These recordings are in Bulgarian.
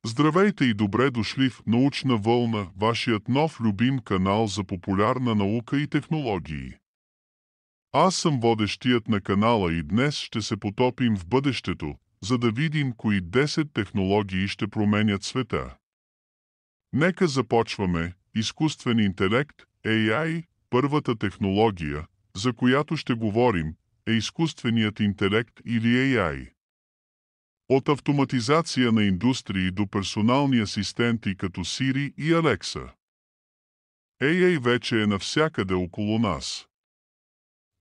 Здравейте и добре дошли в Научна вълна, вашият нов любим канал за популярна наука и технологии. Аз съм водещият на канала и днес ще се потопим в бъдещето, за да видим кои 10 технологии ще променят света. Нека започваме. Изкуствен интелект, AI, първата технология, за която ще говорим, е изкуственият интелект или AI. От автоматизация на индустрии до персонални асистенти като Siri и Alexa. AI вече е навсякъде около нас.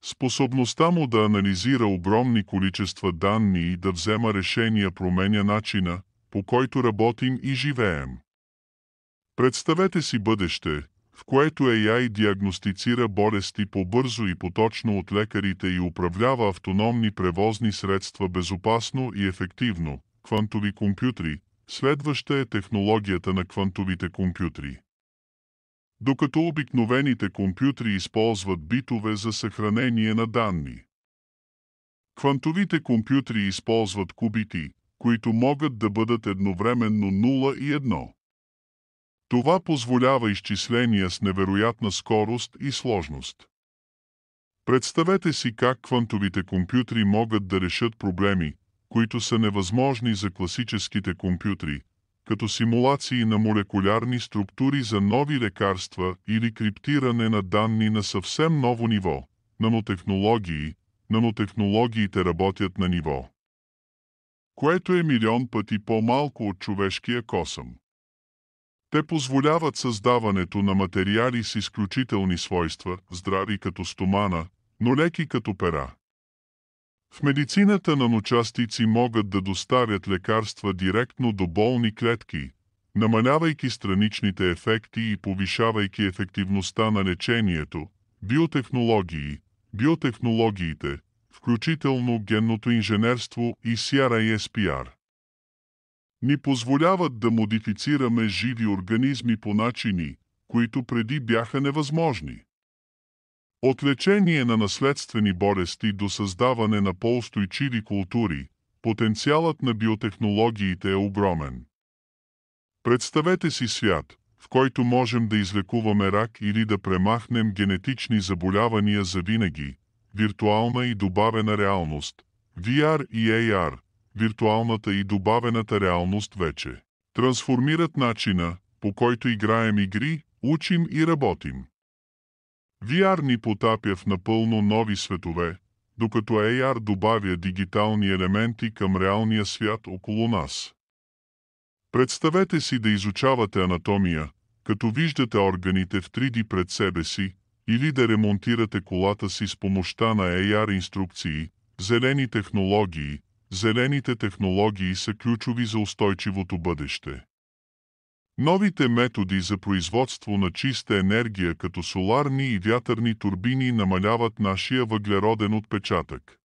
Способността му да анализира огромни количества данни и да взема решения променя начина, по който работим и живеем. Представете си бъдеще, в което AI диагностицира болести по-бързо и поточно от лекарите и управлява автономни превозни средства безопасно и ефективно. Квантови компютри. Следваща е технологията на квантовите компютри. Докато обикновените компютри използват битове за съхранение на данни. Квантовите компютри използват кубити, които могат да бъдат едновременно 0 и 1. Това позволява изчисления с невероятна скорост и сложност. Представете си как квантовите компютри могат да решат проблеми, които са невъзможни за класическите компютри, като симулации на молекулярни структури за нови лекарства или криптиране на данни на съвсем ново ниво. Нанотехнологиите работят на ниво, което е милион пъти по-малко от човешкия косъм. Те позволяват създаването на материали с изключителни свойства, здрави като стомана, но леки като пера. В медицината наночастици могат да доставят лекарства директно до болни клетки, намалявайки страничните ефекти и повишавайки ефективността на лечението. Биотехнологиите, включително генното инженерство и CRISPR, ни позволяват да модифицираме живи организми по начини, които преди бяха невъзможни. От лечение на наследствени болести до създаване на по-устойчиви култури, потенциалът на биотехнологиите е огромен. Представете си свят, в който можем да излекуваме рак или да премахнем генетични заболявания завинаги, виртуална и добавена реалност, VR и AR. Виртуалната и добавената реалност вече трансформират начина, по който играем игри, учим и работим. VR ни потапя в напълно нови светове, докато AR добавя дигитални елементи към реалния свят около нас. Представете си да изучавате анатомия, като виждате органите в 3D пред себе си, или да ремонтирате колата си с помощта на AR инструкции. Зелените технологии са ключови за устойчивото бъдеще. Новите методи за производство на чиста енергия като соларни и вятърни турбини намаляват нашия въглероден отпечатък.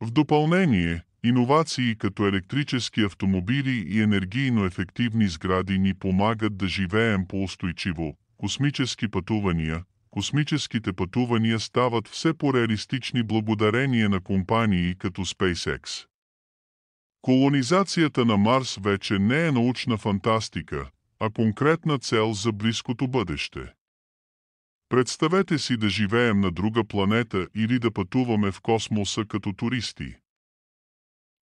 В допълнение, иновации като електрически автомобили и енергийно ефективни сгради ни помагат да живеем по-устойчиво. Космическите пътувания стават все по-реалистични благодарение на компании като SpaceX. Колонизацията на Марс вече не е научна фантастика, а конкретна цел за близкото бъдеще. Представете си да живеем на друга планета или да пътуваме в космоса като туристи.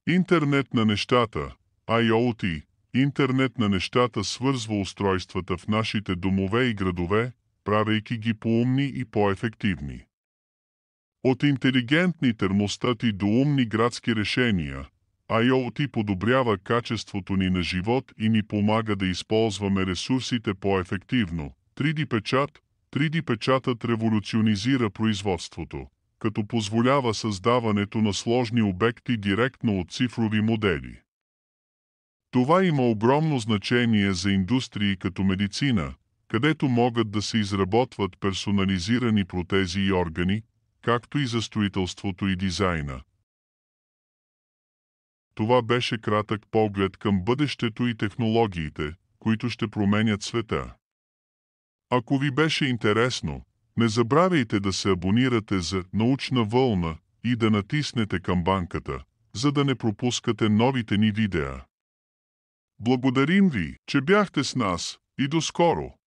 Интернет на нещата, IoT, интернет на нещата свързва устройствата в нашите домове и градове, правейки ги по-умни и по-ефективни. От интелигентни термостати до умни градски решения, IoT подобрява качеството ни на живот и ни помага да използваме ресурсите по-ефективно. 3D печатът революционизира производството, като позволява създаването на сложни обекти директно от цифрови модели. Това има огромно значение за индустрии като медицина, където могат да се изработват персонализирани протези и органи, както и за строителството и дизайна. Това беше кратък поглед към бъдещето и технологиите, които ще променят света. Ако ви беше интересно, не забравяйте да се абонирате за Научна вълна и да натиснете камбанката, за да не пропускате новите ни видеа. Благодарим ви, че бяхте с нас и до скоро!